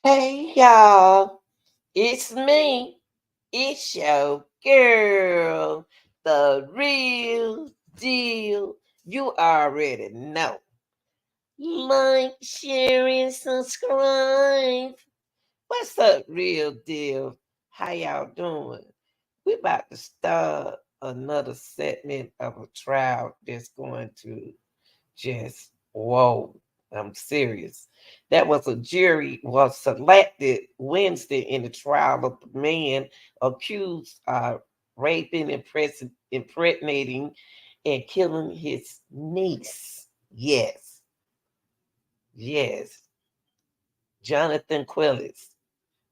Hey y'all, it's me. It's your girl, the real deal. You already know. Like, share, and subscribe. What's up, real deal? How y'all doing? We about to start another segment of a trial that's going to just whoa. I'm serious. That was a jury was selected Wednesday in the trial of the man accused of raping, impregnating, and killing his niece. Yes, yes. Jonathan Quiles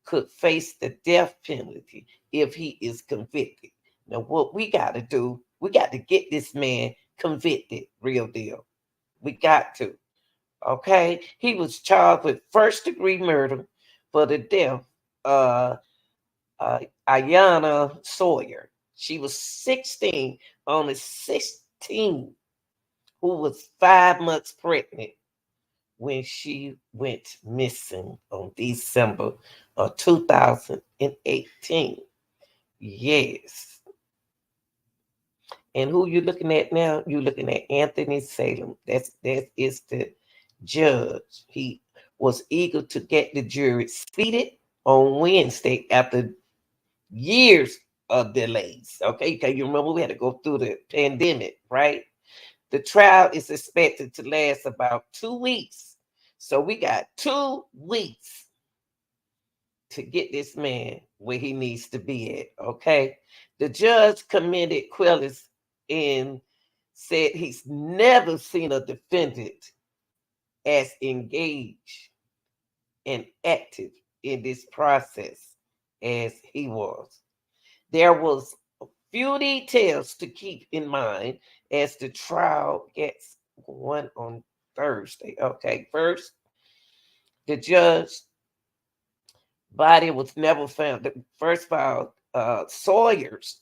could face the death penalty if he is convicted. Now, what we got to do, we got to get this man convicted, real deal. We got to. Okay, he was charged with first degree murder for the death of Iyana Sawyer. She was 16, only 16, who was 5 months pregnant when she went missing on December of 2018. Yes. And who you looking at now? You're looking at Anthony Salem. That is the judge. He was eager to get the jury seated on Wednesday after years of delays. Okay, you remember we had to go through the pandemic, right? The trial is expected to last about 2 weeks. So we got 2 weeks to get this man where he needs to be at. Okay. The judge commended Quiles and said he's never seen a defendant as engaged and active in this process as he was. There was a few details to keep in mind as the trial gets going on Thursday. Okay, first, the judge body was never found. First of all, Sawyer's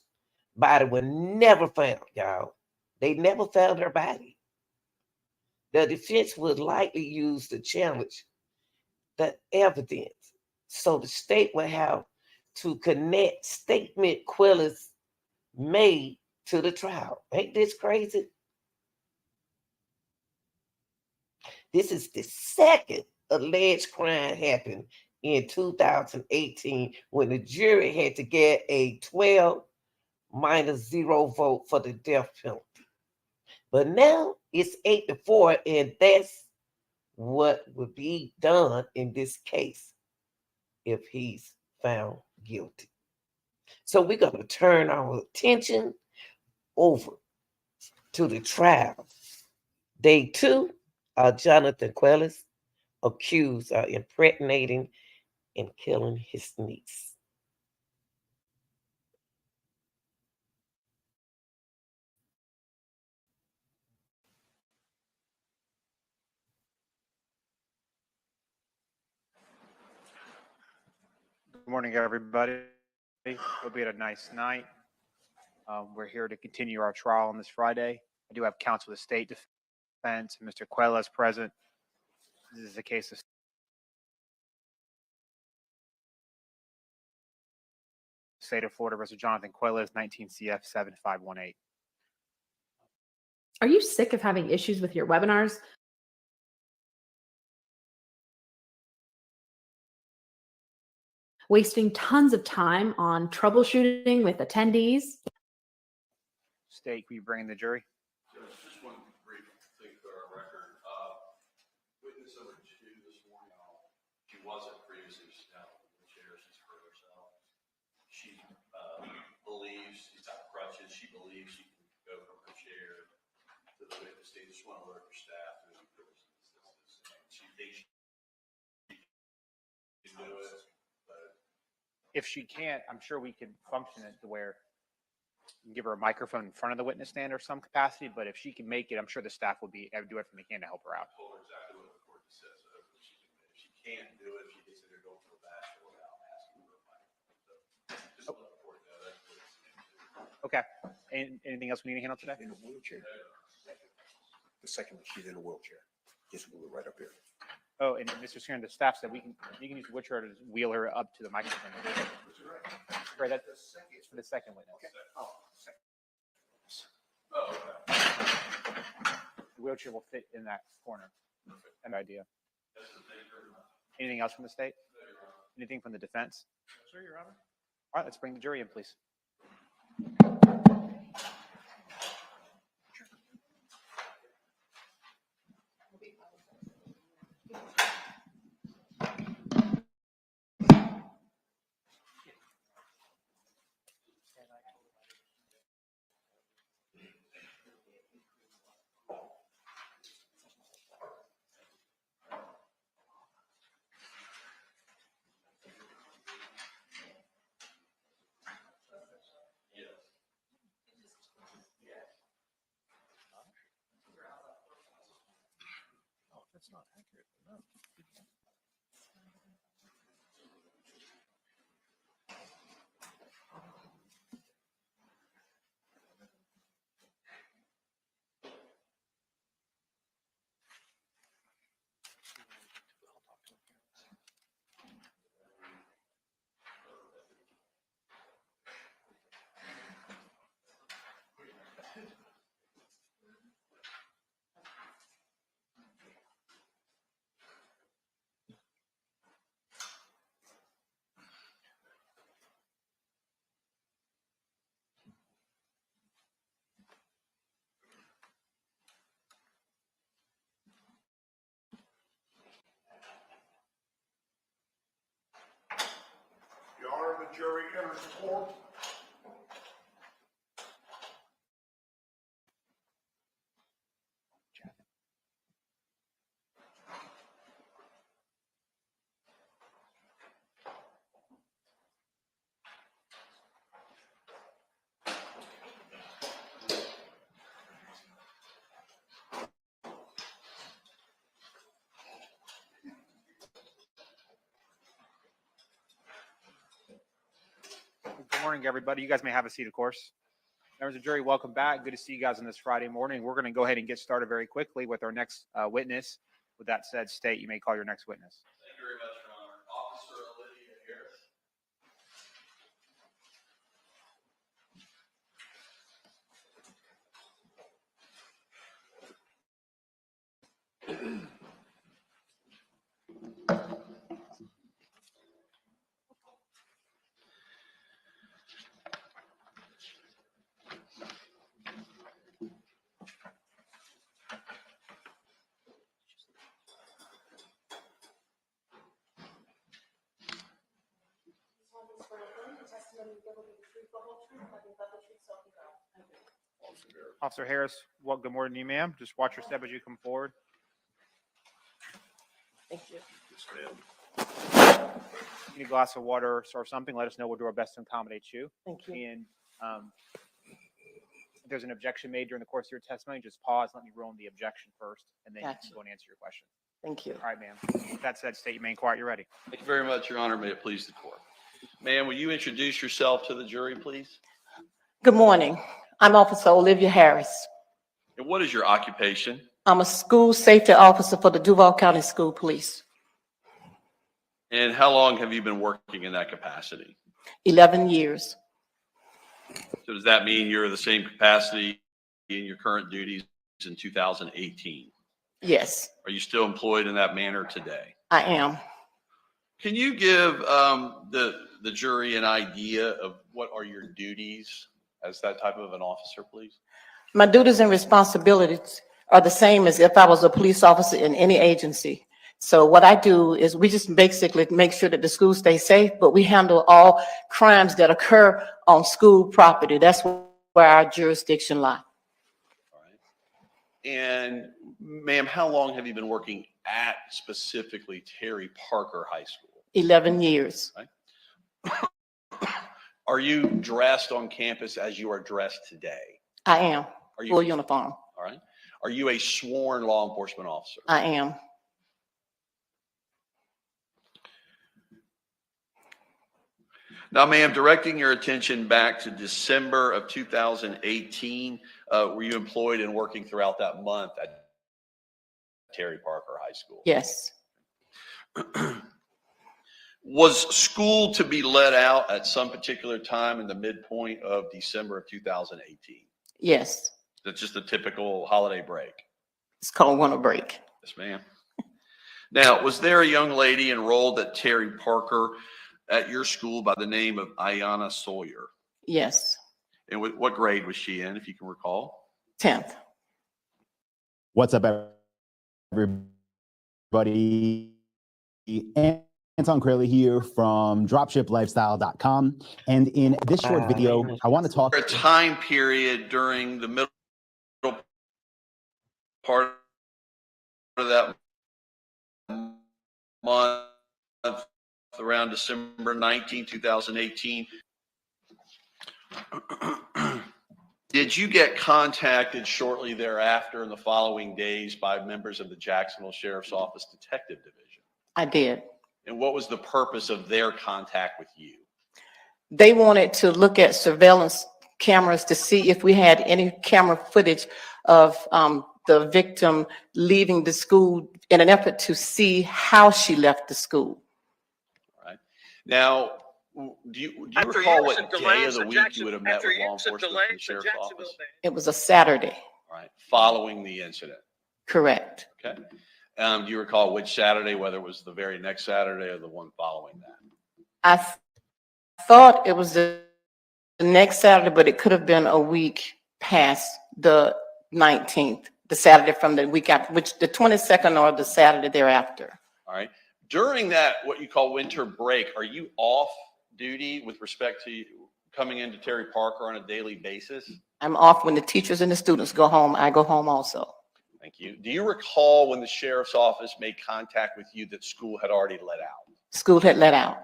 body was never found, y'all. They never found her body. The defense would likely use to challenge the evidence. So the state would have to connect statement Quillis made to the trial. Ain't this crazy? This is the second alleged crime happened in 2018 when the jury had to get a 12 minus 0 vote for the death penalty. But now it's 8-4, and that's what would be done in this case if he's found guilty. So we're going to turn our attention over to the trial. Day 2, Jonathan Quiles accused of impregnating and killing his niece. Good morning, everybody. It'll be a nice night. We're here to continue our trial on this Friday. I do have counsel of the state defense, Mr. Quiles present. This is a case of State of Florida versus Jonathan Quiles, 19 CF 7518. Are you sick of having issues with your webinars? Wasting tons of time on troubleshooting with attendees? State, will you bring in the jury? Just one brief thing for our record. Witness number 2 this morning, she wasn't previously down in the chair. She's hurt herself. She believes she's got crutches. She believes she can go from her chair to the witness stand. Just want to alert her staff to she thinks she can do it. But If she can't, I'm sure we could function it to where you can give her a microphone in front of the witness stand or some capacity, but if she can make it, I'm sure the staff will do everything they can to help her out. I told her exactly what the court says. So if she can't do it, if she gets there, go to the bathroom without asking for a microphone. So just let the court know that's what it's into. Okay. Anything else we need to handle today? In a wheelchair. The second one, she's in a wheelchair. Just move it right up here. Oh, and Mr. Scaron, the staff said you can use the wheelchair to wheel her up to the microphone. Right, that's for the second witness. The wheelchair will fit in that corner. An idea. Anything else from the state? Anything from the defense? Sir, Your Honor. All right, let's bring the jury in, please. That's not accurate. No. Your Honor, the jury enters the court. Good morning, everybody. You guys may have a seat, of course. Members of the jury, welcome back. Good to see you guys on this Friday morning. We're going to go ahead and get started very quickly with our next witness. With that said, State, you may call your next witness. Thank you very much, Your Honor. Officer Olivia Harris. Officer Harris, well, good morning to you, ma'am. Just watch your step as you come forward. Thank you. Need a glass of water or something, let us know. We'll do our best to accommodate you. Thank you. And if there's an objection made during the course of your testimony, just pause, let me roll on the objection first, and then you Gotcha. can go and answer your question. Thank you. All right, ma'am. With that said, state your main quiet. You're ready. Thank you very much, Your Honor. May it please the court. Ma'am, will you introduce yourself to the jury, please? Good morning. I'm Officer Olivia Harris. And what is your occupation? I'm a school safety officer for the Duval County School Police. And how long have you been working in that capacity? 11 years. So does that mean you're the same capacity in your current duties in 2018? Yes, Are you still employed in that manner today? I am. Can you give the jury an idea of what are your duties as that type of an officer, please? My duties and responsibilities are the same as if I was a police officer in any agency. So what I do is we just basically make sure that the school stays safe, but we handle all crimes that occur on school property. That's where our jurisdiction lies. All right. And ma'am, how long have you been working at specifically Terry Parker High School? 11 years. Are you dressed on campus as you are dressed today? I am. Are you Full uniform. All right. Are you a sworn law enforcement officer? I am. Now, ma'am, directing your attention back to December of 2018, were you employed and working throughout that month at Terry Parker High School? Yes. Was school to be let out at some particular time in the midpoint of December of 2018? Yes, That's just a typical holiday break. it's called winter break. Yes, ma'am. Now, was there a young lady enrolled at Terry Parker at your school by the name of Iyana Sawyer? Yes, And what grade was she in, if you can recall? 10th. What's up, everybody? Anton Crayley here from dropshiplifestyle.com. And in this short video, I want to talk A time period during the middle part of that month, around December 19, 2018. Did you get contacted shortly thereafter in the following days by members of the Jacksonville Sheriff's Office Detective Division? I did. And what was the purpose of their contact with you? They wanted to look at surveillance cameras to see if we had any camera footage of the victim leaving the school in an effort to see how she left the school. All right. Now, do you recall what day of the week you would have met with law enforcement from the Sheriff's Office? It was a Saturday. All right. Following the incident. Correct. Okay. Do you recall which Saturday, whether it was the very next Saturday or the one following that? I thought it was the next Saturday, but it could have been a week past the 19th, the Saturday from the week after, which the 22nd or the Saturday thereafter. All right. During that, what you call winter break, are you off duty with respect to coming into Terry Parker on a daily basis? I'm off when the teachers and the students go home. I go home also. Thank you. Do you recall when the Sheriff's Office made contact with you that school had already let out? School had let out.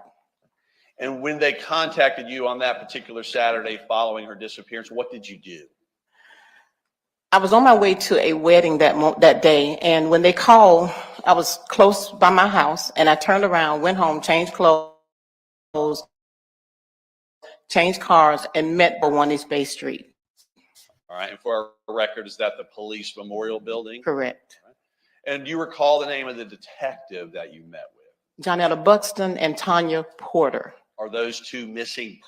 And when they contacted you on that particular Saturday following her disappearance, what did you do? I was on my way to a wedding that day, and when they called, I was close by my house, and I turned around, went home, changed clothes, changed cars, and met on 1 East Bay Street. All right. And for our record, is that the police memorial building? Correct. And do you recall the name of the detective that you met with? Johnetta Buxton and Tanya Porter. Are those two missing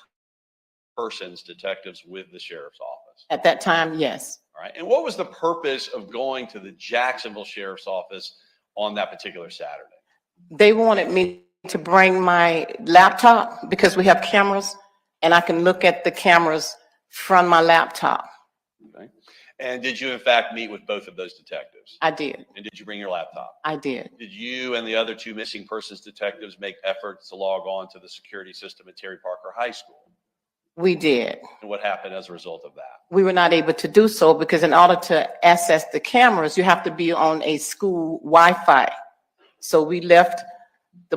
persons detectives with the Sheriff's Office? At that time, yes. All right. And what was the purpose of going to the Jacksonville Sheriff's Office on that particular Saturday? They wanted me to bring my laptop because we have cameras, and I can look at the cameras from my laptop. Okay. And did you in fact meet with both of those detectives? I did. And did you bring your laptop? I did. Did you and the other two missing persons detectives make efforts to log on to the security system at Terry Parker High School? We did. And what happened as a result of that? We were not able to do so because in order to access the cameras, you have to be on a school Wi-Fi. So we left the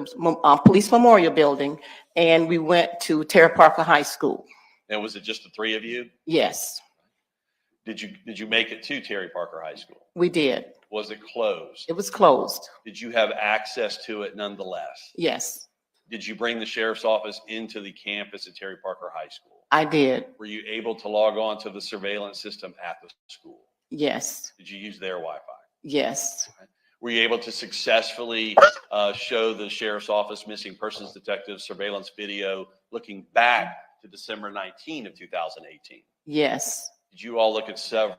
police memorial building and we went to Terry Parker High School. And was it just the three of you? Yes, Did you make it to Terry Parker High School? we did. Was it closed? It was closed. Did you have access to it nonetheless? Yes, Did you bring the Sheriff's Office into the campus at Terry Parker High School? I did. Were you able to log on to the surveillance system at the school? Yes, Did you use their Wi-Fi? yes, Were you able to successfully show the Sheriff's Office missing persons detective surveillance video looking back to December 19 of 2018? yes, Did you all look at several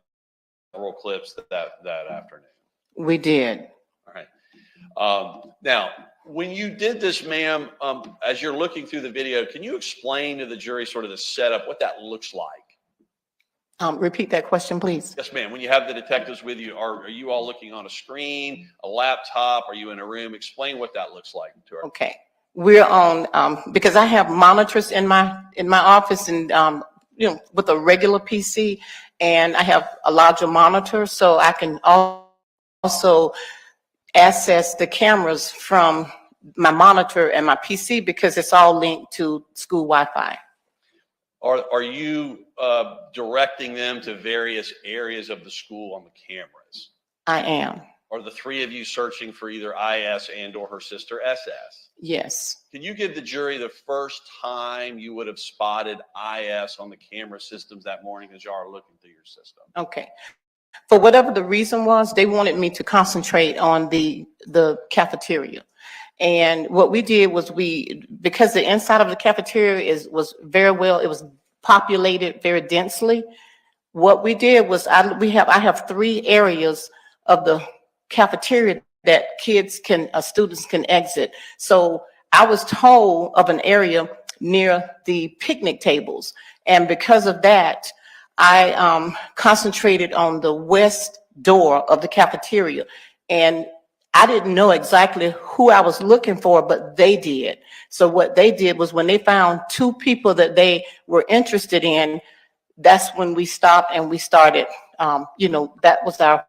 clips that afternoon? we did. All right. Now, when you did this, ma'am, as you're looking through the video, can you explain to the jury sort of the setup, what that looks like? Repeat that question, please. Yes, ma'am. When you have the detectives with you, are you all looking on a screen, a laptop? Are you in a room? Explain what that looks like to her. Okay, we're on because I have monitors in my office and with a regular PC, and I have a larger monitor, so I can also access the cameras from my monitor and my PC because it's all linked to school Wi-Fi. Are you directing them to various areas of the school on the cameras? I am. Are the three of you searching for either IS and or her sister SS? Yes. Can you give the jury the first time you would have spotted IS on the camera systems that morning as you are looking through your system? Okay. For whatever the reason was, they wanted me to concentrate on the cafeteria. And what we did was because the inside of the cafeteria was very well, it was populated very densely. What we did was I have 3 areas of the cafeteria that students can exit. So I was told of an area near the picnic tables. And because of that, I concentrated on the west door of the cafeteria. And I didn't know exactly who I was looking for, but they did. So what they did was when they found 2 people that they were interested in, that's when we stopped and we started, that was our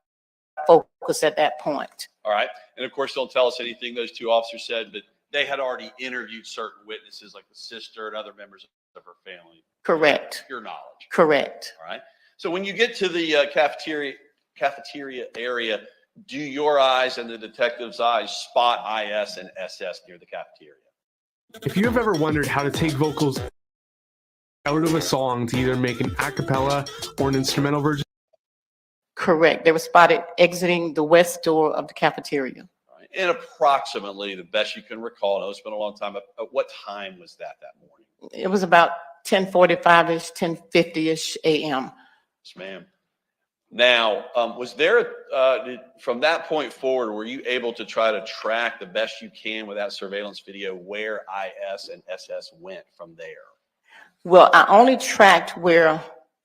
focus at that point. All right. And of course, don't tell us anything those 2 officers said, but they had already interviewed certain witnesses like the sister and other members of her family. Correct. Your knowledge. Correct. All right. So when you get to the cafeteria area, do your eyes and the detective's eyes spot IS and SS near the cafeteria? If you have ever wondered how to take vocals out of a song to either make an a cappella or an instrumental version. Correct. They were spotted exiting the west door of the cafeteria. All right. And approximately, the best you can recall, I know it's been a long time, at what time was that morning? It was about 10:45-ish, 10:50-ish a.m. Yes, ma'am. Now, was there, from that point forward, were you able to try to track the best you can with that surveillance video where IS and SS went from there? Well, I only tracked where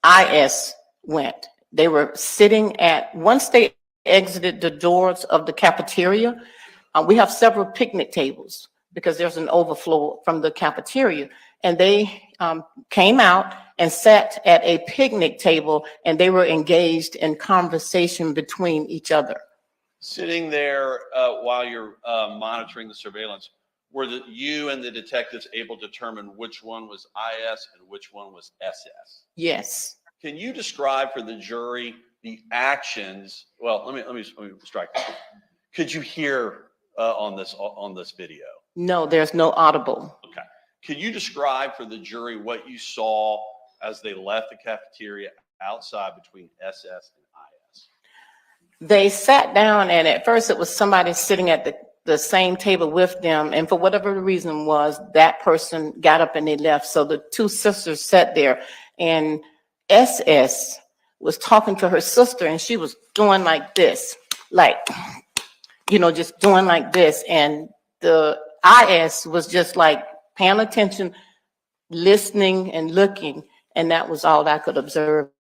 IS went. They were sitting once they exited the doors of the cafeteria, we have several picnic tables because there's an overflow from the cafeteria. And they came out and sat at a picnic table, and they were engaged in conversation between each other. Sitting there while you're monitoring the surveillance, were you and the detectives able to determine which one was IS and which one was SS? Yes. Can you describe for the jury the actions? Well, let me strike that. Could you hear on this video? No, there's no audible. Okay. Could you describe for the jury what you saw as they left the cafeteria outside between SS and IS? They sat down, and at first it was somebody sitting at the same table with them, and for whatever the reason was, that person got up and they left. So the 2 sisters sat there, and SS was talking to her sister, and she was doing like this, just doing like this, and the IS was just like paying attention, listening and looking, and that was all I could observe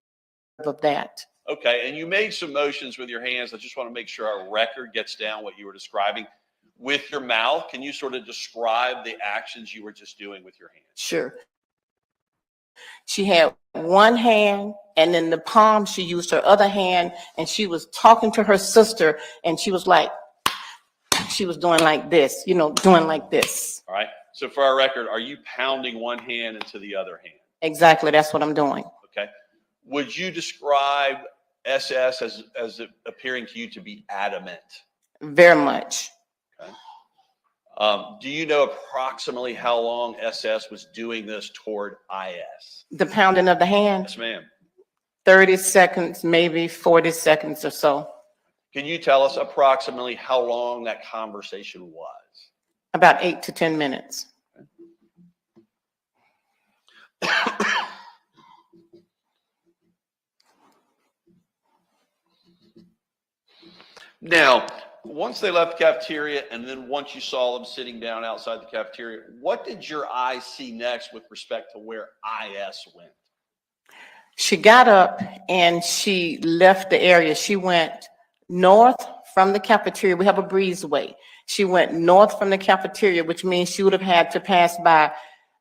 of that. Okay, and you made some motions with your hands. I just want to make sure our record gets down what you were describing. With your mouth, can you sort of describe the actions you were just doing with your hands? Sure. She had one hand, and in the palm, she used her other hand, and she was talking to her sister, and she was doing like this, doing like this. All right. So for our record, are you pounding one hand into the other hand? Exactly. That's what I'm doing. Okay. Would you describe SS as appearing to you to be adamant? Very much. Okay. Do you know approximately how long SS was doing this toward IS? The pounding of the hand? Yes, ma'am. 30 seconds, maybe 40 seconds or so. Can you tell us approximately how long that conversation was? About 8 to 10 minutes. Now, once they left the cafeteria, and then once you saw them sitting down outside the cafeteria, what did your eyes see next with respect to where IS went? She got up and she left the area. She went north from the cafeteria. We have a breezeway. She went north from the cafeteria, which means she would have had to pass by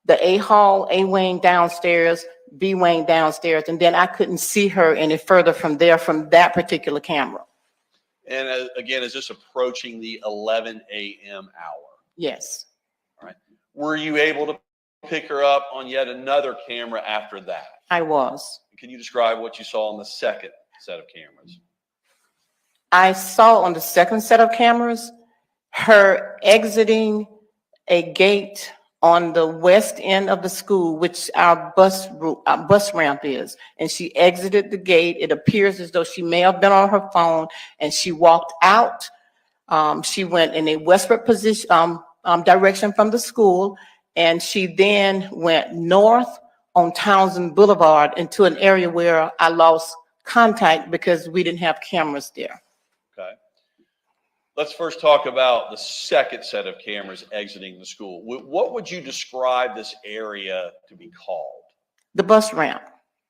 the A hall, A wing downstairs, B wing downstairs, and then I couldn't see her any further from there from that particular camera. And again, is this approaching the 11 a.m. hour? Yes. All right. Were you able to pick her up on yet another camera after that? I was. Can you describe what you saw on the second set of cameras? I saw on the second set of cameras her exiting a gate on the west end of the school, which our bus ramp is. And she exited the gate. It appears as though she may have been on her phone, and she walked out. She went in a westward position, direction from the school, and she then went north on Townsend Boulevard into an area where I lost contact because we didn't have cameras there. Okay. Let's first talk about the second set of cameras exiting the school. What would you describe this area to be called? The bus ramp.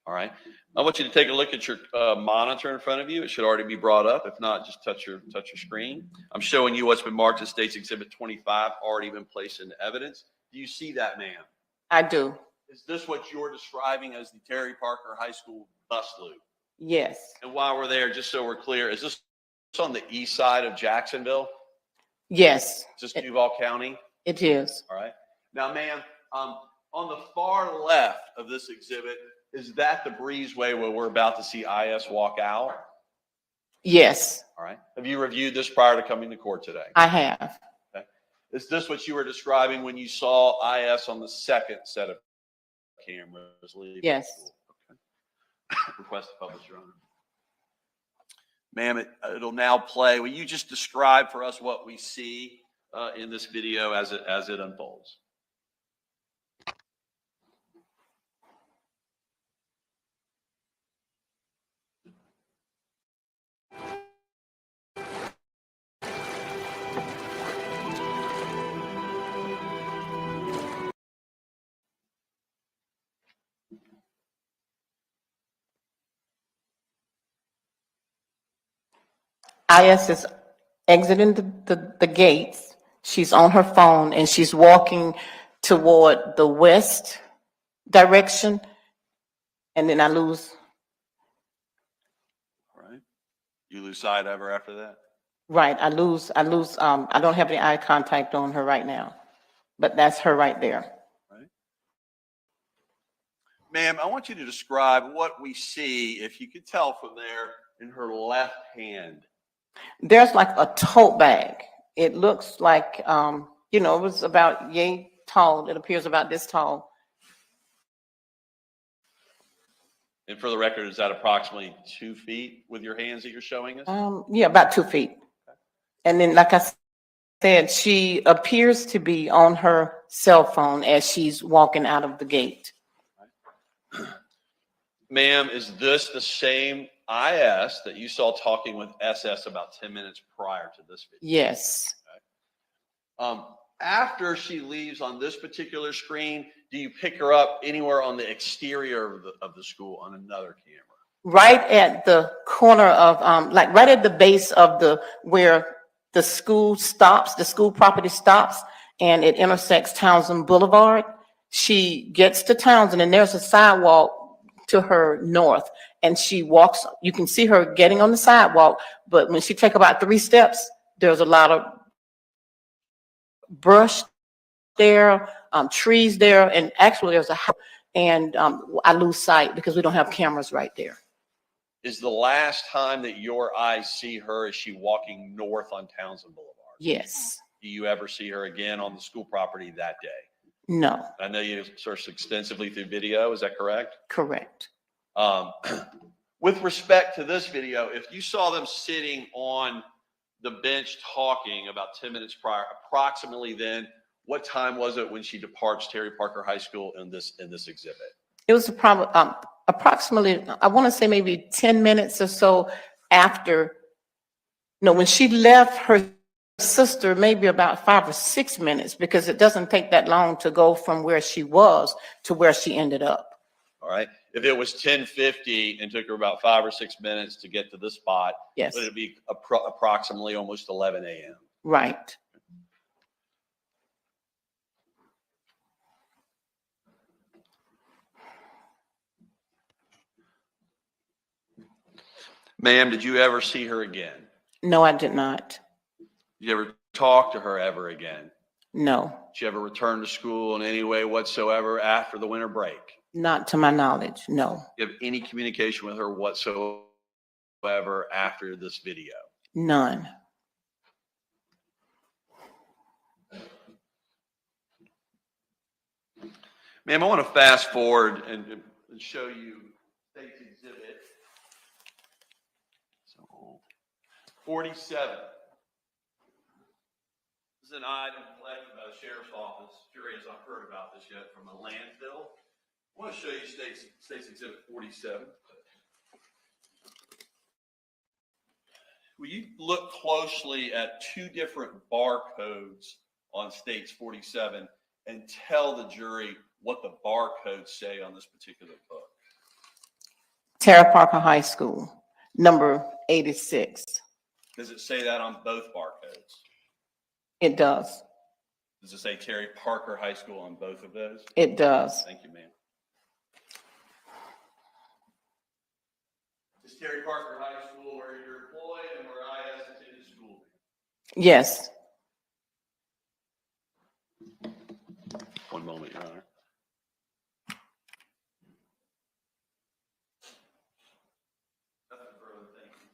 All right. I want you to take a look at your monitor in front of you. It should already be brought up. If not, just touch your screen. I'm showing you what's been marked as State's Exhibit 25, already been placed into evidence. Do you see that, ma'am? I do. Is this what you're describing as the Terry Parker High School bus loop? Yes. And while we're there, just so we're clear, is this on the east side of Jacksonville? Yes. Is this Duval County? It is. All right. Now, ma'am, on the far left of this exhibit, is that the breezeway where we're about to see IS walk out? Yes, All right. Have you reviewed this prior to coming to court today? I have. Okay. Is this what you were describing when you saw IS on the second set of cameras leaving? Yes. Okay. Request to publish, Your Honor. Ma'am, it'll now play. Will you just describe for us what we see in this video as it unfolds? IS is exiting the gates. She's on her phone and she's walking toward the west direction. And then I lose. All right. You lose sight of her after that? Right, I lose, I don't have any eye contact on her right now, but that's her right there. Right. Ma'am, I want you to describe what we see, if you could tell from there, in her left hand. There's like a tote bag. It looks like, it was about yay tall. It appears about this tall. And for the record, is that approximately 2 feet with your hands that you're showing us? Yeah, about 2 feet. And then, like I said, she appears to be on her cell phone as she's walking out of the gate. Ma'am, is this the same IS that you saw talking with SS about 10 minutes prior to this video? Yes. Okay. After she leaves on this particular screen, do you pick her up anywhere on the exterior of the school on another camera? Right at the corner of, like right at the base of where the school stops, the school property stops, and it intersects Townsend Boulevard. She gets to Townsend and there's a sidewalk to her north, and she walks. You can see her getting on the sidewalk, but when she take about 3 steps, there's a lot of brush there, trees there, and actually there's a house, and I lose sight because we don't have cameras right there. Is the last time that your eyes see her, is she walking north on Townsend Boulevard? Yes. Do you ever see her again on the school property that day? No. I know you searched extensively through video. Is that correct? Correct. With respect to this video, if you saw them sitting on the bench talking about 10 minutes prior, approximately then, what time was it when she departs Terry Parker High School in this exhibit? It was approximately, I want to say maybe 10 minutes or so after, when she left her sister, maybe about 5 or 6 minutes, because it doesn't take that long to go from where she was to where she ended up. All right. If it was 10:50 and took her about 5 or 6 minutes to get to this spot, Yes. would it be approximately almost 11 a.m.? Right. Ma'am, did you ever see her again? No, I did not. Did you ever talk to her ever again? No, Did you ever return to school in any way whatsoever after the winter break? not to my knowledge. No, Do you have any communication with her whatsoever after this video? none. Ma'am, I want to fast forward and show you State's Exhibit 47. This is an item collected by the sheriff's office. Jury has not heard about this yet from a landfill. I want to show you State's Exhibit 47. Will you look closely at two different barcodes on State's 47 and tell the jury what the barcodes say on this particular book? Tara Parker High School, number 86. Does it say that on both barcodes? It does. Does it say Terry Parker High School on both of those? It does. Thank you, ma'am. Is Terry Parker High School where you're employed and where IS attended school? Yes. One moment, Your Honor. Nothing further, thank you.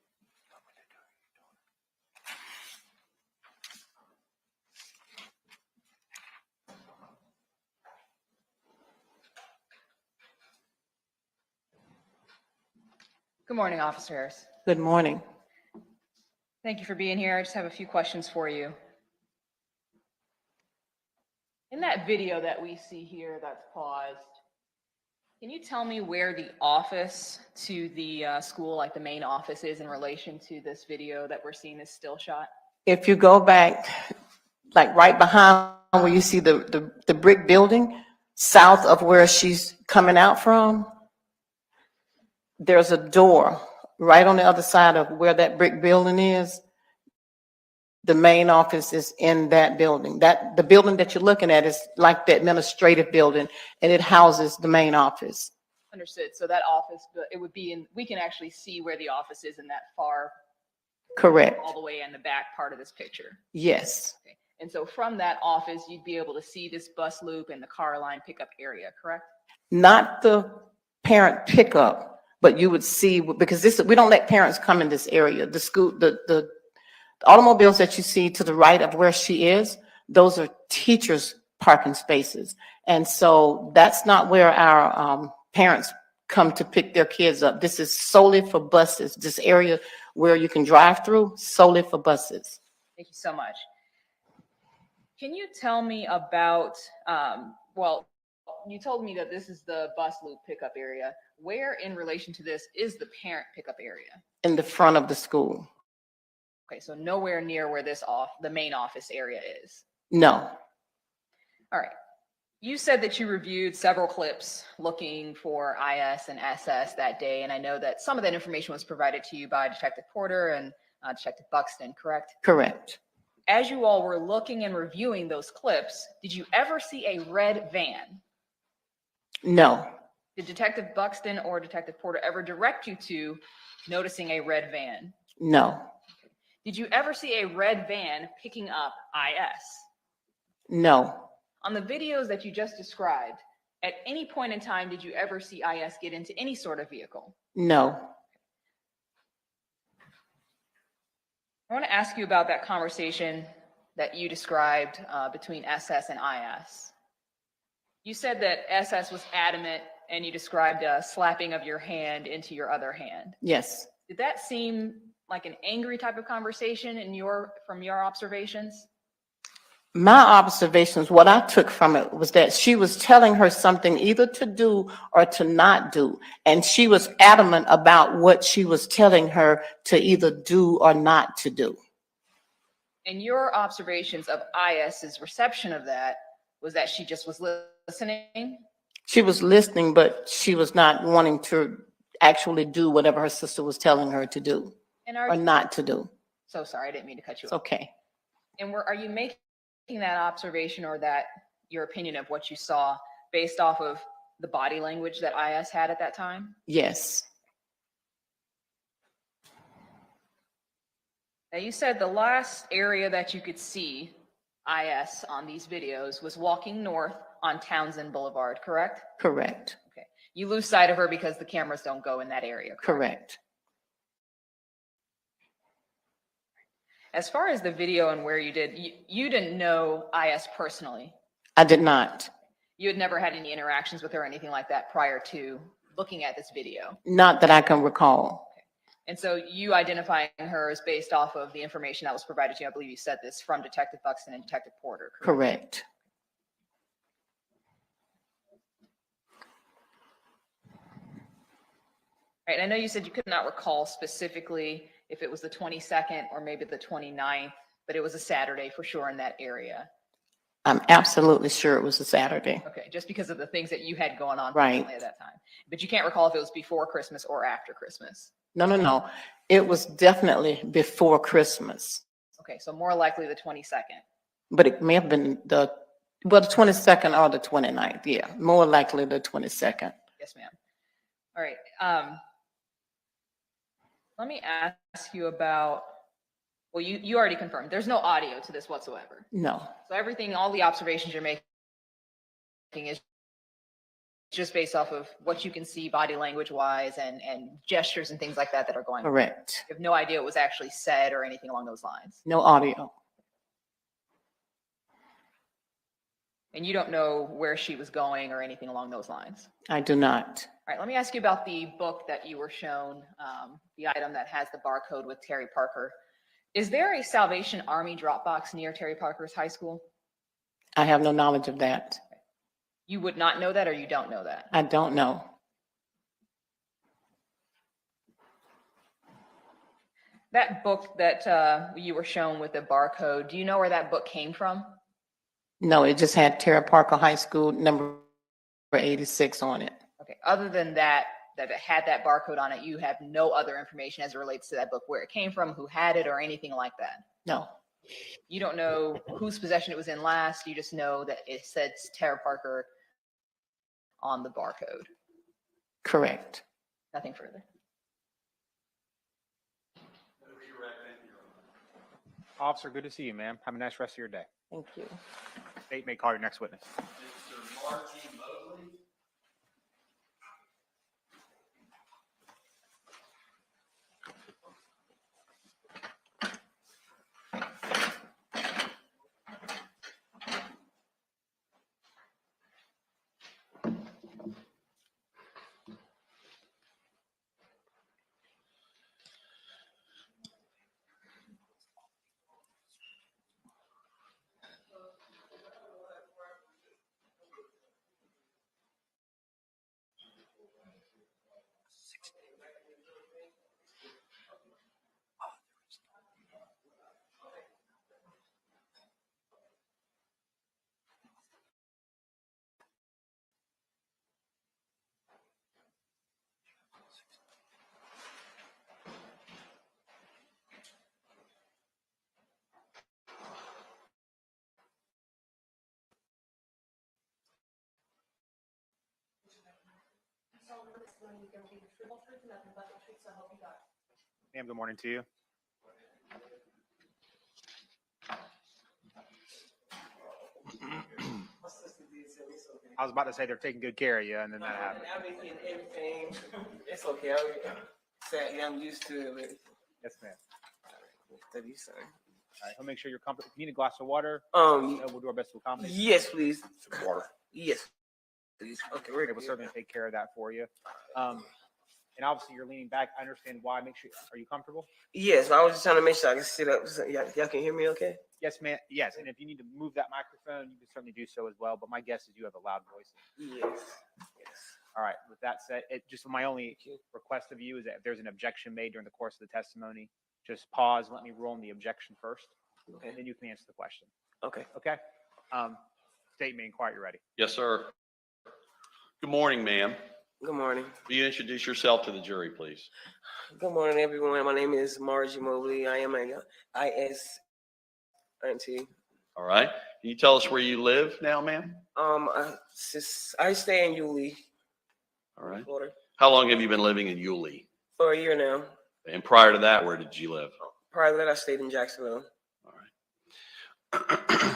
Good morning, officers. Good morning. Thank you for being here. I just have a few questions for you. In that video that we see here that's paused, can you tell me where the office to the school, like the main office, is in relation to this video that we're seeing this still shot? If you go back, like right behind where you see the brick building, south of where she's coming out from, there's a door right on the other side of where that brick building is. The main office is in that building. The building that you're looking at is like the administrative building, and it houses the main office. Understood. So that office, it would be in, we can actually see where the office is in that far, Correct. all the way in the back part of this picture. Yes. Okay. And so from that office, you'd be able to see this bus loop and the car line pickup area, correct? Not the parent pickup, but you would see, because we don't let parents come in this area. The school, the automobiles that you see to the right of where she is, those are teachers' parking spaces. And so that's not where our parents come to pick their kids up. This is solely for buses. This area where you can drive through, solely for buses. Thank you so much. Can you tell me about, well, you told me that this is the bus loop pickup area. Where in relation to this is the parent pickup area? In the front of the school. Okay, so nowhere near where the main office area is. No. All right. You said that you reviewed several clips looking for IS and SS that day, and I know that some of that information was provided to you by Detective Porter and Detective Buxton, correct? Correct. As you all were looking and reviewing those clips, did you ever see a red van? No. Did Detective Buxton or Detective Porter ever direct you to noticing a red van? No. Did you ever see a red van picking up IS? No. On the videos that you just described, at any point in time, did you ever see IS get into any sort of vehicle? No. I want to ask you about that conversation that you described between SS and IS. You said that SS was adamant, and you described a slapping of your hand into your other hand. Yes. Did that seem like an angry type of conversation from your observations? My observations, what I took from it was that she was telling her something either to do or to not do. And she was adamant about what she was telling her to either do or not to do. And your observations of IS's reception of that was that she just was listening? She was listening, but she was not wanting to actually do whatever her sister was telling her to do or not to do. So sorry, I didn't mean to cut you It's off. okay. And are you making that observation or that your opinion of what you saw based off of the body language that IS had at that time? Yes. Now you said the last area that you could see IS on these videos was walking north on Townsend Boulevard, correct? Correct. Okay. You lose sight of her because the cameras don't go in that area, correct? Correct. As far as the video and where you didn't know IS personally. I did not. You had never had any interactions with her or anything like that prior to looking at this video. Not that I can recall. And so you identifying her is based off of the information that was provided to you. I believe you said this from Detective Buxton and Detective Porter. Correct. Right. I know you said you could not recall specifically if it was the 22nd or maybe the 29th, but it was a Saturday for sure in that area. I'm absolutely sure it was a Saturday. Okay, just because of the things that you had going on Right. at that time. But you can't recall if it was before Christmas or after Christmas. No. It was definitely before Christmas, Okay, so more likely the 22nd. but it may have been the 22nd or the 29th. Yeah, more likely the 22nd. Yes, ma'am. All right. Let me ask you about, well, you already confirmed there's no audio to this whatsoever. No, So everything, all the observations you're making is just based off of what you can see body language wise and gestures and things like that that are going on. correct. You have no idea what was actually said or anything along those lines. No audio. And you don't know where she was going or anything along those lines. I do not. All right, let me ask you about the book that you were shown, the item that has the barcode with Terry Parker. Is there a Salvation Army drop box near Terry Parker's high school? I have no knowledge of that. You would not know that, or you don't know that? I don't know. That book that you were shown with the barcode, do you know where that book came from? No, it just had Terra Parker High School number 86 on it. Okay, other than that, that it had that barcode on it, you have no other information as it relates to that book, where it came from, who had it, or anything like that? No, You don't know whose possession it was in last, you just know that it says Terra Parker on the barcode. correct. Nothing further. Officer, good to see you, ma'am. Have a nice rest of your day. Thank you. State may call your next witness. Mr. Margie Mobley. Ma'am, good morning to you. I was about to say they're taking good care of you, and then that happened. Everything, it's okay. I'm used to it. Yes, ma'am. Thank you, sir. All right, he'll make sure you're comfortable. If you need a glass of water, we'll do our best to accommodate. Yes, please. Some water. Yes, please. Okay, Okay, we'll certainly take care of that for you. And obviously, you're leaning back. I understand why. Make sure. Are you comfortable? Yes, I was just trying to make sure I can sit up. So y'all can hear me okay? Yes, ma'am. Yes, and if you need to move that microphone, you can certainly do so as well. But my guess is you have a loud voice. Yes. All right. With that said, just my only request of you is that if there's an objection made during the course of the testimony, just pause. Let me rule on the objection first, Okay. and then you can answer the question. Okay. Okay. State may inquire. You're ready. Yes, sir. Good morning, ma'am. Good morning. Will you introduce yourself to the jury, please? Good morning, everyone. My name is Margie Mobley. I am a IS Auntie. All right. Can you tell us where you live now, ma'am? I stay in Yulee, All right. Florida, How long have you been living in Yulee? for a year now. And prior to that, where did you live? Prior to that, I stayed in Jacksonville. All right.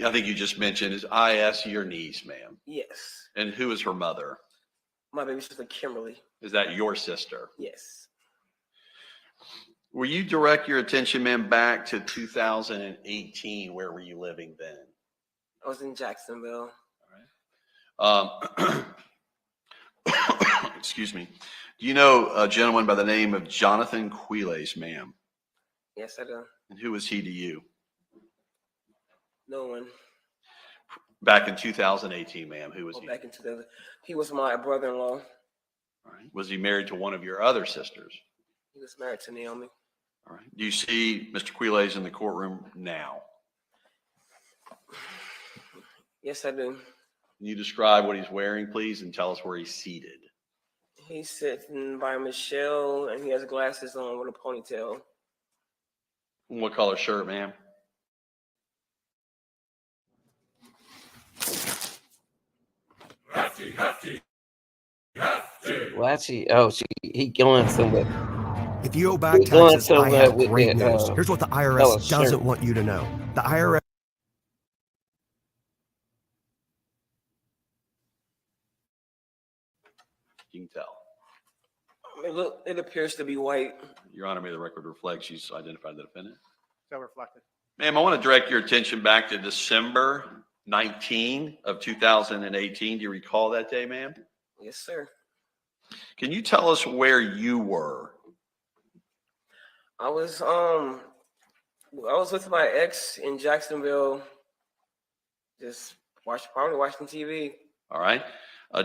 I think you just mentioned, is IS your niece, ma'am? Yes. And who is her mother? My baby sister, Kimberly. Is that your sister? Yes. Will you direct your attention, ma'am, back to 2018? Where were you living then? I was in Jacksonville. All right. Excuse me. Do you know a gentleman by the name of Jonathan Quiles, ma'am? Yes, I do. And who was he to you? No one. Back in 2018, ma'am, who was Oh, he? back into the. He was my brother-in-law. All right. Was he married to one of your other sisters? He was married to Naomi. All right. Do you see Mr. Quiles in the courtroom now? Yes, I do. Can you describe what he's wearing, please, and tell us where he's seated? He's sitting by Michelle, and he has glasses on with a ponytail. What color shirt, ma'am? Why she? Oh, he going somewhere. If you owe back He going taxes, I somewhere have with great that, news. Here's what the color IRS shirt. doesn't want you to know. The IRS. You can tell. It appears to be white. Your Honor, may the record reflect she's identified the defendant. So reflected. Ma'am, I want to direct your attention back to December 19 of 2018. Do you recall that day, ma'am? Yes, sir. Can you tell us where you were? I was with my ex in Jacksonville, just probably watching TV. All right.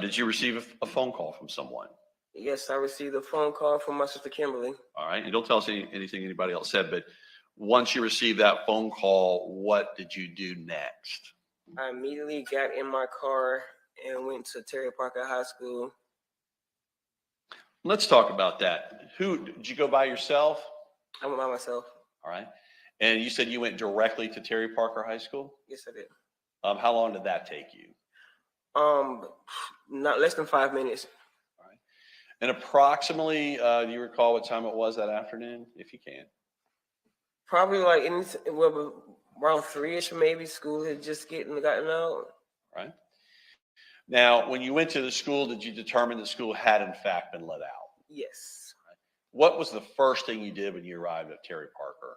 Did you receive a phone call from someone? Yes, I received a phone call from my sister Kimberly. All right. And don't tell us anything anybody else said, but once you received that phone call, what did you do next? I immediately got in my car and went to Terry Parker High School. Let's talk about that. Did you go by yourself? I went by myself. All right. And you said you went directly to Terry Parker High School? Yes, I did. How long did that take you? Not less than 5 minutes. All right. And approximately, do you recall what time it was that afternoon, if you can? Probably like around 3-ish, maybe. School had just gotten out. All right. Now, when you went to the school, did you determine the school had in fact been let out? Yes. Right. What was the first thing you did when you arrived at Terry Parker?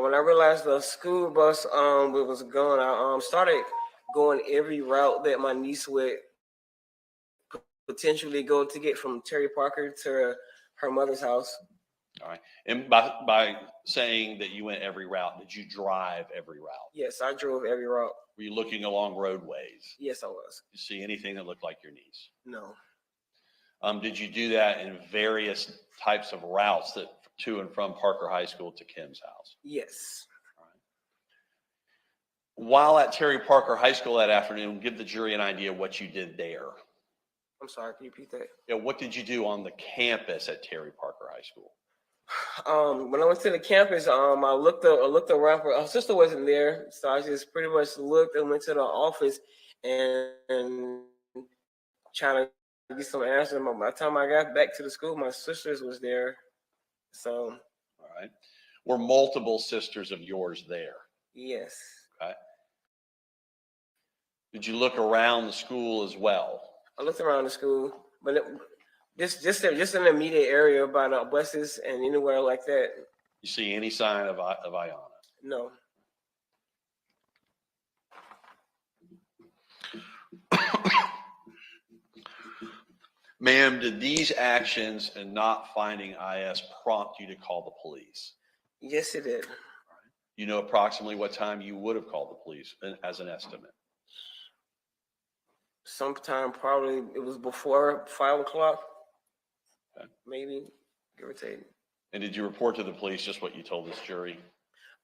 When I realized the school bus was gone, I started going every route that my niece would potentially go to get from Terry Parker to her mother's house. All right. And by saying that you went every route, did you drive every route? Yes, I drove every route. Were you looking along roadways? Yes, I was. Did you see anything that looked like your niece? No. Did you do that in various types of routes to and from Parker High School to Kim's house? Yes. All right. While at Terry Parker High School that afternoon, give the jury an idea of what you did there. I'm sorry, can you repeat that? Yeah, what did you do on the campus at Terry Parker High School? When I went to the campus, I looked around for her sister wasn't there, so I just pretty much looked and went to the office and trying to get some answers. By the time I got back to the school, my sisters was there. So. All right. Were multiple sisters of yours there? Yes. Okay. Did you look around the school as well? I looked around the school, but just in the immediate area by the buses and anywhere like that. You see any sign of Iyana? No. Ma'am, did these actions and not finding IS prompt you to call the police? Yes, it did. You know approximately what time you would have called the police as an estimate? Sometime probably it was before 5 o'clock. Okay. Maybe, give or take. And did you report to the police just what you told this jury?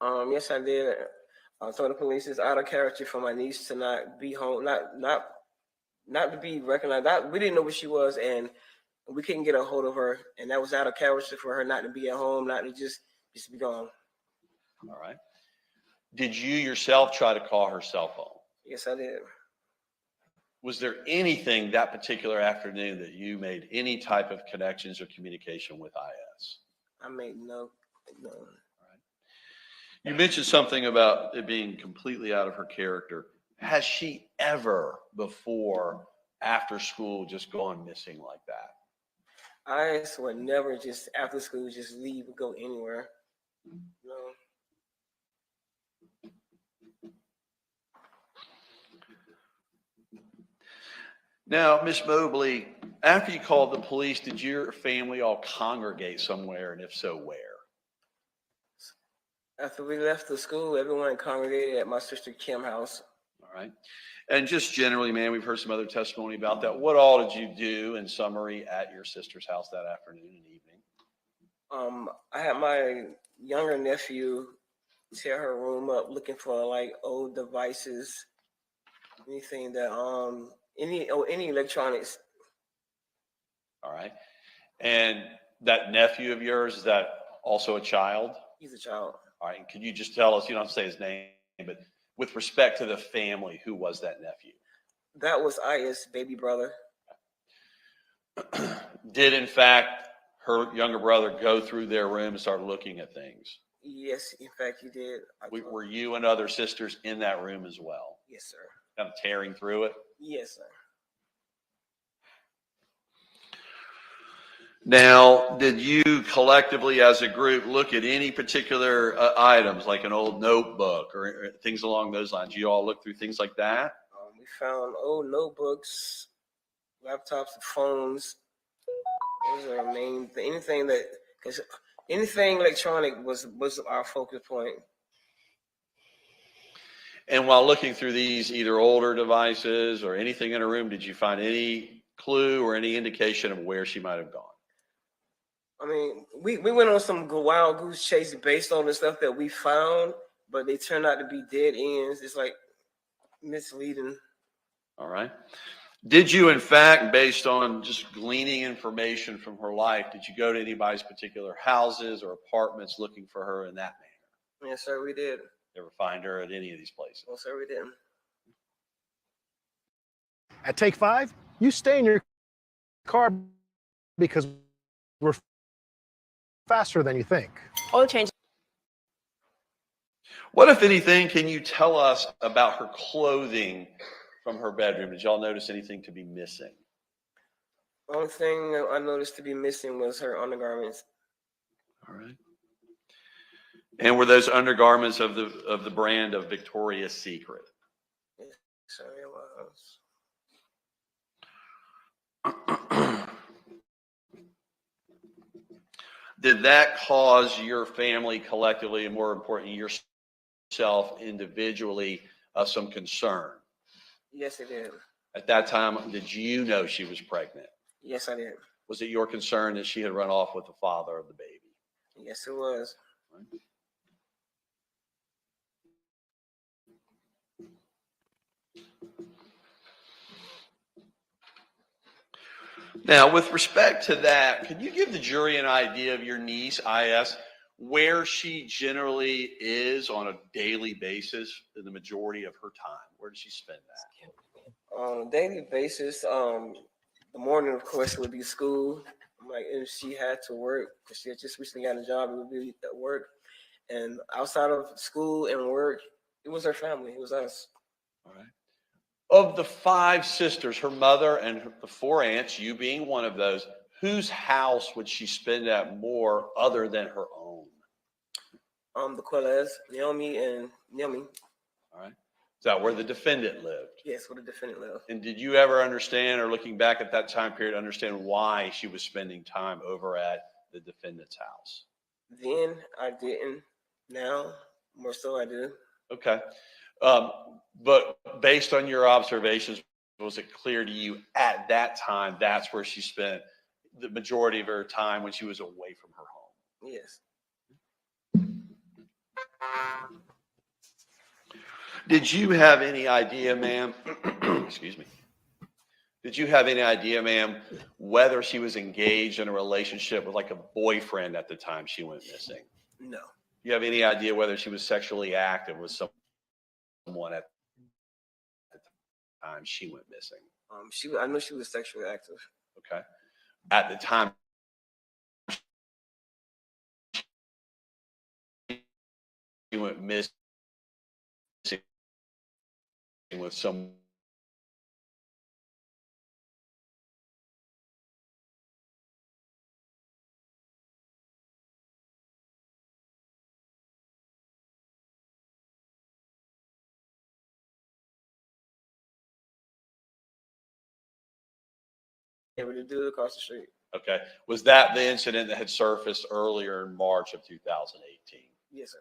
Yes, I did. I told the police it's out of character for my niece to not be home, not to be recognized. We didn't know where she was, and we couldn't get a hold of her. And that was out of character for her not to be at home, not to just be gone. All right. Did you yourself try to call her cell phone? Yes, I did. Was there anything that particular afternoon that you made any type of connections or communication with IS? I made no. All right. You mentioned something about it being completely out of her character. Has she ever before, after school, just gone missing like that? IS would never just after school just leave and go anywhere. No. Now, Miss Mobley, After you called the police, did your family all congregate somewhere, and if so, where? After we left the school, everyone congregated at my sister Kim's house. All right. And just generally, man, we've heard some other testimony about that. What all did you do in summary at your sister's house that afternoon and evening? I had my younger nephew tear her room up looking for like old devices, anything that any electronics. All right. And that nephew of yours, is that also a child? He's a child. All right. Can you just tell us, you don't have to say his name, but with respect to the family, who was that nephew? That was IS baby brother. Did in fact her younger brother go through their room and start looking at things? Yes, in fact he did. Were you and other sisters in that room as well? Yes, sir. Kind of tearing through it? Yes, sir. Now, did you collectively as a group look at any particular items, like an old notebook or things along those lines? You all look through things like that? We found old notebooks, laptops, phones. Those are our main thing. Anything electronic was our focus point. And while looking through these either older devices or anything in her room, did you find any clue or any indication of where she might have gone? I mean, we went on some wild goose chase based on the stuff that we found, but they turned out to be dead ends. It's like misleading. All right. Did you, in fact, based on just gleaning information from her life, did you go to anybody's particular houses or apartments looking for her in that manner? Yes, sir, we did. Ever find her at any of these places? Yes, sir, we did. At Take 5, you stay in your car because we're faster than you think. Oil change. What, if anything, can you tell us about her clothing from her bedroom? Did y'all notice anything to be missing? The only thing I noticed to be missing was her undergarments. All right. And were those undergarments of the brand of Victoria's Secret? Yes, sir, it was. Did that cause your family collectively, and more importantly, yourself individually, some concern? Yes, it did. At that time, did you know she was pregnant? Yes, I did. Was it your concern that she had run off with the father of the baby? Yes, it was. Now, with respect to that, can you give the jury an idea of your niece, IS, where she generally is on a daily basis in the majority of her time? Where does she spend that? On a daily basis, the morning, of course, would be school. Like if she had to work, because she had just recently got a job, it would be at work. And outside of school and work, it was her family. It was us. All right. Of the 5 sisters, her mother and the 4 aunts, you being one of those, whose house would she spend at more other than her own? The Quiles, Naomi. All right. Is that where the defendant lived? Yes, where the defendant lived. And did you ever understand, or looking back at that time period, understand why she was spending time over at the defendant's house? Then I didn't. Now, more so I do. Okay. But based on your observations, was it clear to you at that time that's where she spent the majority of her time when she was away from her home? Yes. Did you have any idea, ma'am? Excuse me. Did you have any idea, ma'am, whether she was engaged in a relationship with like a boyfriend at the time she went missing? No. You have any idea whether she was sexually active with someone at the time she went missing? I know she was sexually active. Okay. At the time she went missing with some able to do it across the street. Okay. Was that the incident that had surfaced earlier in March of 2018? Yes, sir.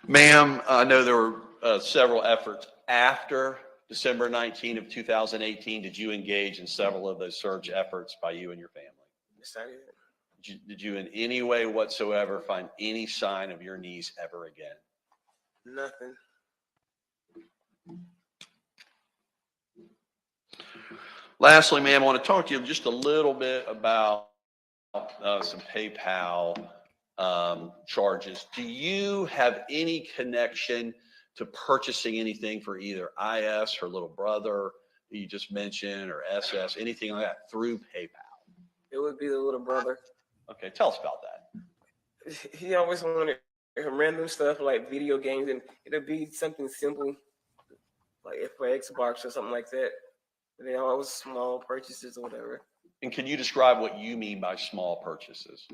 Ma'am, I know there were several efforts after December 19 of 2018. Did you engage in several of those search efforts by you and your family? Yes, I did. Did you in any way whatsoever find any sign of your niece ever again? Nothing. Lastly, ma'am, I want to talk to you just a little bit about some PayPal charges. Do you have any connection to purchasing anything for either IS, her little brother, that you just mentioned, or SS, anything like that through PayPal? It would be the little brother. Okay, tell us about that. He always wanted random stuff like video games, and it'll be something simple, like for Xbox or something like that. They always small purchases or whatever. And can you describe what you mean by small purchases?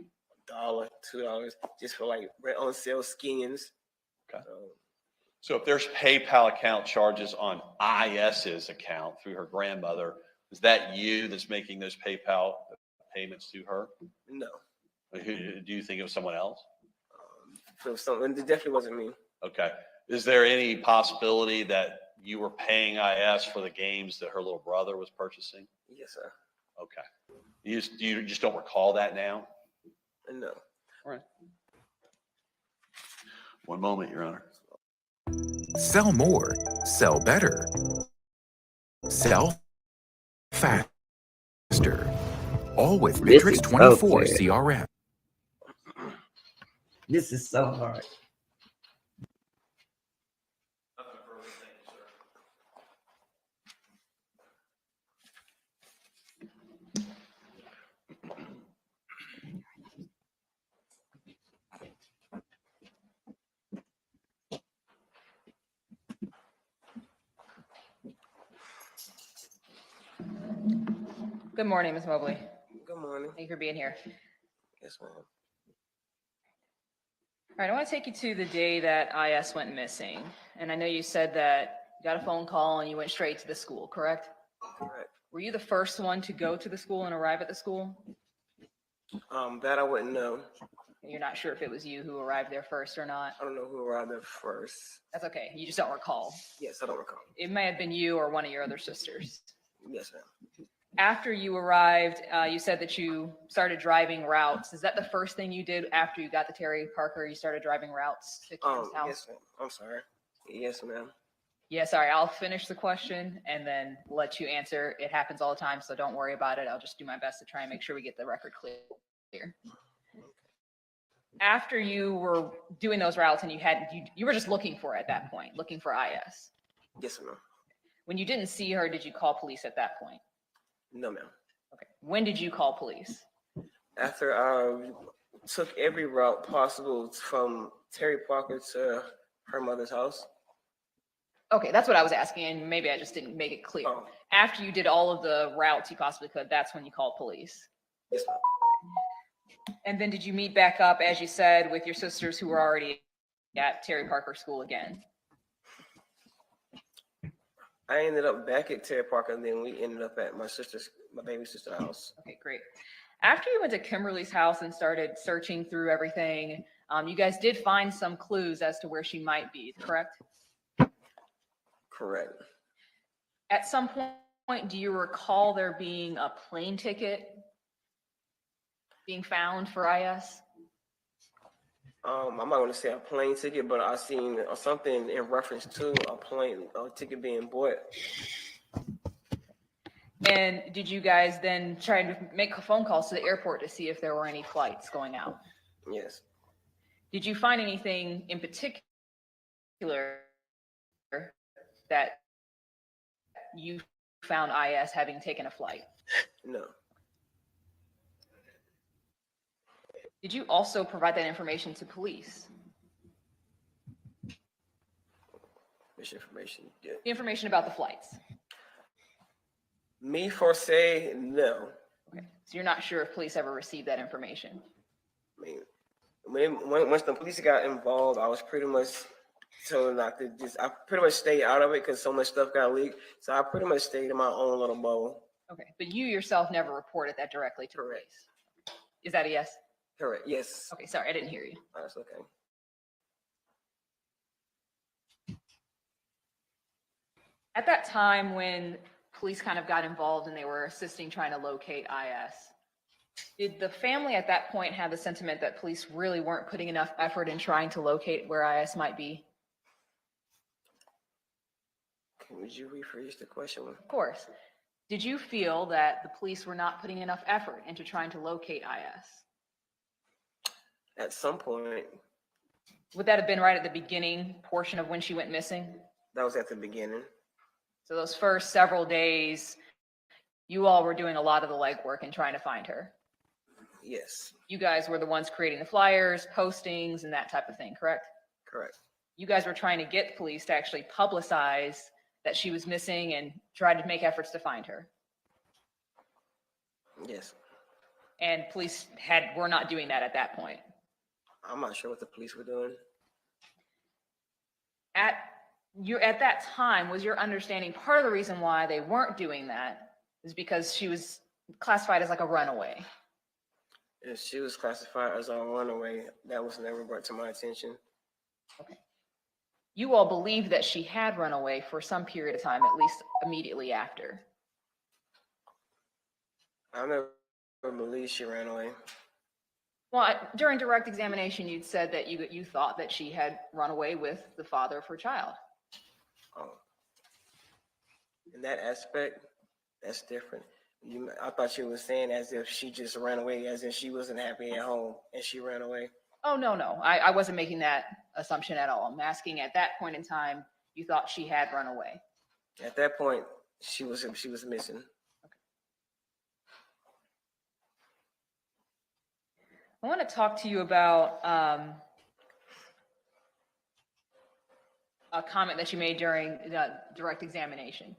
$1, $2, just for like on sale skins. Okay. So if there's PayPal account charges on IS's account through her grandmother, is that you that's making those PayPal payments to her? No. Do you think it was someone else? It definitely wasn't me. Okay. Is there any possibility that you were paying IS for the games that her little brother was purchasing? Yes, sir. Okay. You just don't recall that now? No. All right. One moment, Your Honor. Sell more, sell better, sell faster. All with Matrix 24 CRM. This is so hard. Good morning, Ms. Mobley. Good morning. Thank you for being here. Yes, ma'am. All right, I want to take you to the day that IS went missing. And I know you said that you got a phone call and you went straight to the school, correct? Correct. Were you the first one to go to the school and arrive at the school? That I wouldn't know. You're not sure if it was you who arrived there first or not? I don't know who arrived there first. That's okay. You just don't recall. Yes, I don't recall. It may have been you or one of your other sisters. Yes, ma'am. After you arrived, you said that you started driving routes. Is that the first thing you did after you got to Terry Parker? You started driving routes to Kim's house? Yes, ma'am. I'm sorry. Yes, ma'am. Yeah, sorry. I'll finish the question and then let you answer. It happens all the time, so don't worry about it. I'll just do my best to try and make sure we get the record clear. After you were doing those routes and you were just looking for it at that point, looking for IS. Yes, ma'am. When you didn't see her, did you call police at that point? No, ma'am. Okay. When did you call police? After I took every route possible from Terry Parker to her mother's house. Okay, that's what I was asking, and maybe I just didn't make it clear. Oh. After you did all of the routes you possibly could, that's when you called police. Yes, ma'am. And then did you meet back up, as you said, with your sisters who were already at Terry Parker School again? I ended up back at Terry Parker, and then we ended up at my baby sister's house. Okay, great. After you went to Kimberly's house and started searching through everything, you guys did find some clues as to where she might be, correct? Correct. At some point, do you recall there being a plane ticket being found for IS? I'm not going to say a plane ticket, but I seen something in reference to a ticket being bought. And did you guys then try to make phone calls to the airport to see if there were any flights going out? Yes. Did you find anything in particular that you found IS having taken a flight? No. Did you also provide that information to police? Which information? Yeah. The information about the flights. Me for say no. Okay, so you're not sure if police ever received that information. I mean, once the police got involved, I was pretty much told not to just. I pretty much stayed out of it because so much stuff got leaked. So I pretty much stayed in my own little bubble. Okay, but you yourself never reported that directly to police. Is that a yes? Correct. Yes. Okay, sorry, I didn't hear you. That's okay. At that time when police kind of got involved and they were assisting trying to locate IS, did the family at that point have the sentiment that police really weren't putting enough effort in trying to locate where IS might be? Would you rephrase the question? Of course. Did you feel that the police were not putting enough effort into trying to locate IS? At some point. Would that have been right at the beginning portion of when she went missing? That was at the beginning. So those first several days, you all were doing a lot of the legwork and trying to find her. Yes. You guys were the ones creating the flyers, postings, and that type of thing, correct? Correct. You guys were trying to get police to actually publicize that she was missing and try to make efforts to find her. Yes. And police were not doing that at that point. I'm not sure what the police were doing. At that time, was your understanding part of the reason why they weren't doing that is because she was classified as like a runaway? If she was classified as a runaway, that was never brought to my attention. Okay. You all believed that she had run away for some period of time, at least immediately after. I never believed she ran away. Well, during direct examination, you'd said that you thought that she had run away with the father of her child. Oh. In that aspect, that's different. I thought you were saying as if she just ran away, as if she wasn't happy at home and she ran away. Oh, no. I wasn't making that assumption at all. I'm asking at that point in time, you thought she had run away. At that point, she was missing. Okay. I want to talk to you about a comment that you made during the direct examination.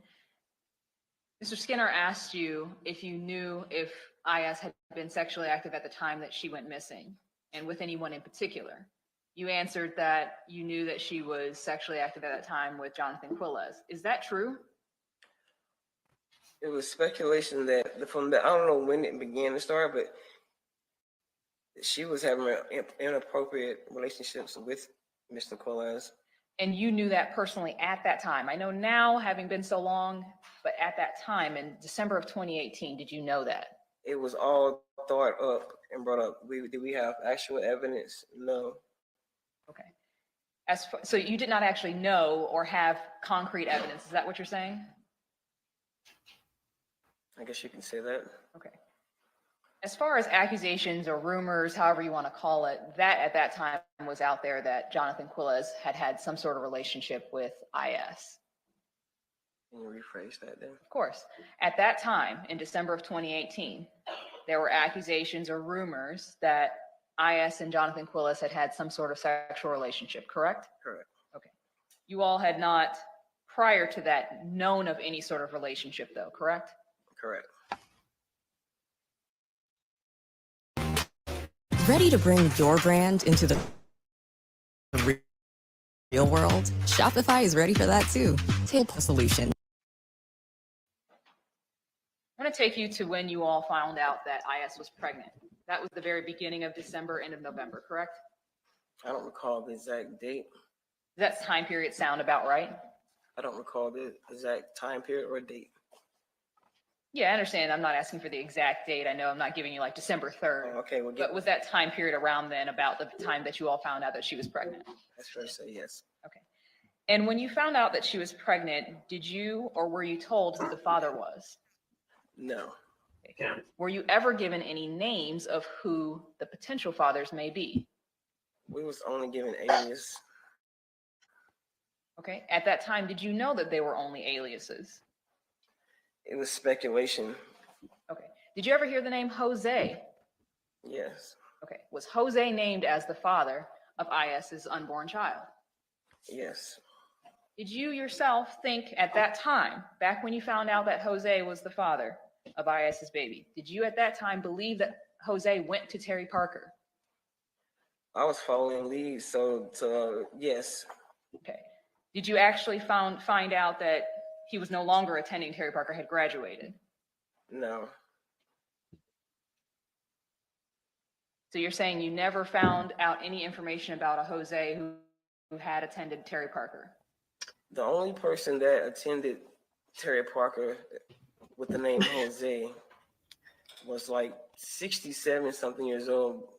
Mr. Skinner asked you if you knew if IS had been sexually active at the time that she went missing, and with anyone in particular. You answered that you knew that she was sexually active at that time with Jonathan Quiles. Is that true? It was speculation that I don't know when it began to start, but she was having inappropriate relationships with Mr. Quiles. And you knew that personally at that time. I know now, having been so long, but at that time in December of 2018, did you know that? It was all thought up and brought up. Did we have actual evidence? No. Okay. So you did not actually know or have concrete evidence. Is that what you're saying? I guess you can say that. Okay. As far as accusations or rumors, however you want to call it, that at that time was out there that Jonathan Quiles had some sort of relationship with IS. Can you rephrase that then? Of course. At that time, in December of 2018, there were accusations or rumors that IS and Jonathan Quiles had some sort of sexual relationship, correct? Correct. Okay. You all had not, prior to that, known of any sort of relationship, though, correct? Correct. Ready to bring your brand into the real world? Shopify is ready for that too. Take a solution. I'm going to take you to when you all found out that IS was pregnant. That was the very beginning of December, end of November, correct? I don't recall the exact date. Does that time period sound about right? I don't recall the exact time period or date. Yeah, I understand. I'm not asking for the exact date. I know I'm not giving you like December 3rd. Oh, okay, but was that time period around then about the time that you all found out that she was pregnant? That's fair to say, yes. Okay. And when you found out that she was pregnant, did you or were you told who the father was? No. Okay. Were you ever given any names of who the potential fathers may be? We was only given alias. Okay. At that time, did you know that they were only aliases? It was speculation. Okay. Did you ever hear the name Jose? Yes. Okay. Was Jose named as the father of IS's unborn child? Yes. Did you yourself think at that time, back when you found out that Jose was the father of IS's baby, did you at that time believe that Jose went to Terry Parker? I was following leads, so yes. Okay. Did you actually find out that he was no longer attending Terry Parker, had graduated? No. So you're saying you never found out any information about a Jose who had attended Terry Parker? The only person that attended Terry Parker with the name Jose was like 67 something years old.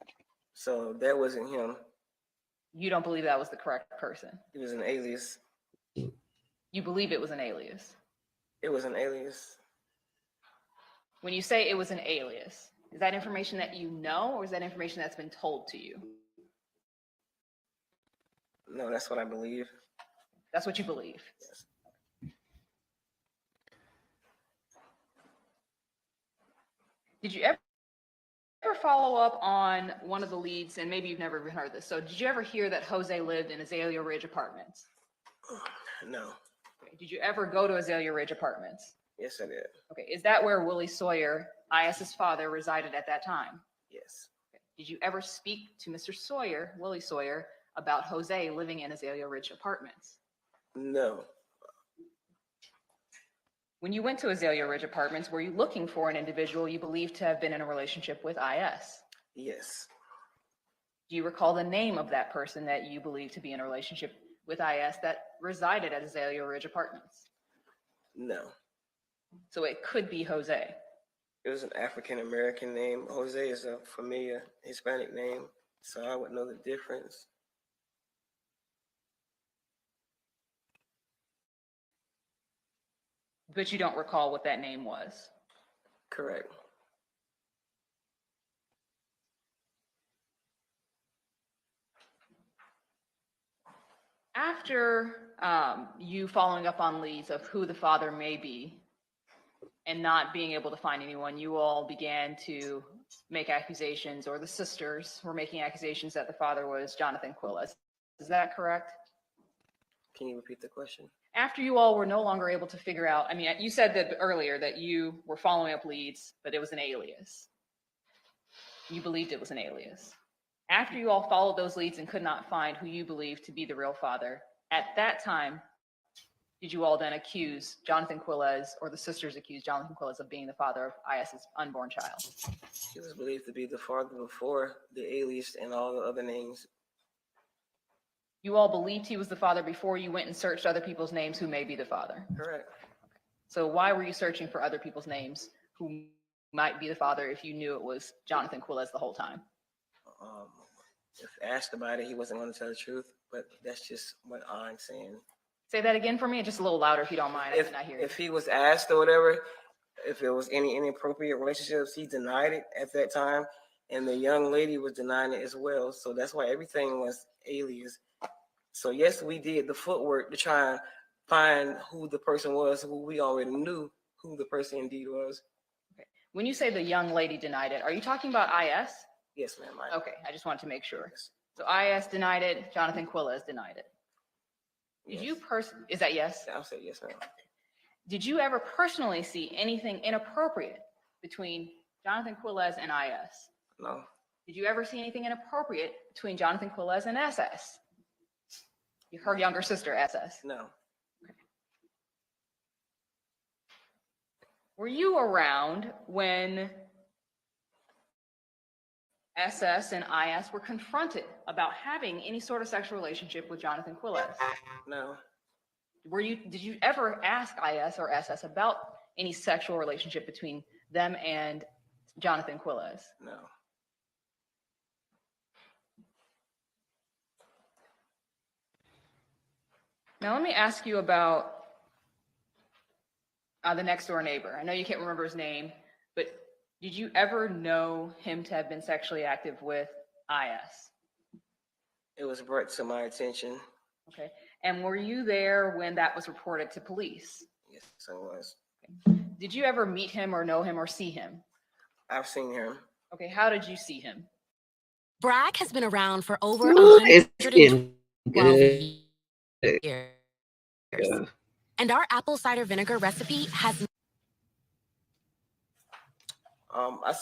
So that wasn't him. You don't believe that was the correct person? It was an alias. You believe it was an alias? It was an alias. When you say it was an alias, is that information that you know, or is that information that's been told to you? No, that's what I believe. That's what you believe? Yes. Did you ever follow up on one of the leads, and maybe you've never even heard this, so did you ever hear that Jose lived in Azalea Ridge Apartments? No. Okay. Did you ever go to Azalea Ridge Apartments? Yes, I did. Okay, is that where Willie Sawyer, IS's father, resided at that time? Yes. Okay. Did you ever speak to Mr. Sawyer, Willie Sawyer, about Jose living in Azalea Ridge Apartments? No. When you went to Azalea Ridge Apartments, were you looking for an individual you believed to have been in a relationship with IS? Yes. Do you recall the name of that person that you believed to be in a relationship with IS that resided at Azalea Ridge Apartments? No. So it could be Jose. It was an African-American name. Jose is a familiar Hispanic name, so I would know the difference. But you don't recall what that name was? Correct. After you following up on leads of who the father may be and not being able to find anyone, you all began to make accusations, or the sisters were making accusations that the father was Jonathan Quiles. Is that correct? Can you repeat the question? After you all were no longer able to figure out, I mean, you said that earlier that you were following up leads, but it was an alias. You believed it was an alias. After you all followed those leads and could not find who you believed to be the real father, at that time, did you all then accuse Jonathan Quiles, or the sisters accused Jonathan Quiles, of being the father of IS's unborn child? He was believed to be the father before the alias and all the other names. You all believed he was the father before you went and searched other people's names who may be the father? Correct. So why were you searching for other people's names who might be the father if you knew it was Jonathan Quiles the whole time? If asked about it, he wasn't going to tell the truth, but that's just what I'm saying. Say that again for me, just a little louder if you don't mind. I did not hear you. If he was asked or whatever, if there was any inappropriate relationships, he denied it at that time, and the young lady was denying it as well. So that's why everything was alias. So yes, we did the footwork to try and find who the person was, who we already knew who the person indeed was. Okay. When you say the young lady denied it, are you talking about IS? Yes, ma'am. Okay, I just wanted to make sure. So IS denied it, Jonathan Quiles denied it. Did you is that yes? I'll say yes, ma'am. Did you ever personally see anything inappropriate between Jonathan Quiles and IS? No. Did you ever see anything inappropriate between Jonathan Quiles and SS? Her younger sister, SS? No. Okay. Were you around when SS and IS were confronted about having any sort of sexual relationship with Jonathan Quiles? No. Did you ever ask IS or SS about any sexual relationship between them and Jonathan Quiles? No. Now let me ask you about the next door neighbor. I know you can't remember his name, but did you ever know him to have been sexually active with IS? It was brought to my attention. Okay. And were you there when that was reported to police? Yes, I was. Okay. Did you ever meet him or know him or see him? I've seen him. Okay. How did you see him? Bragg has been around for over It's 112 good. years. Yeah. And our apple cider vinegar recipe has I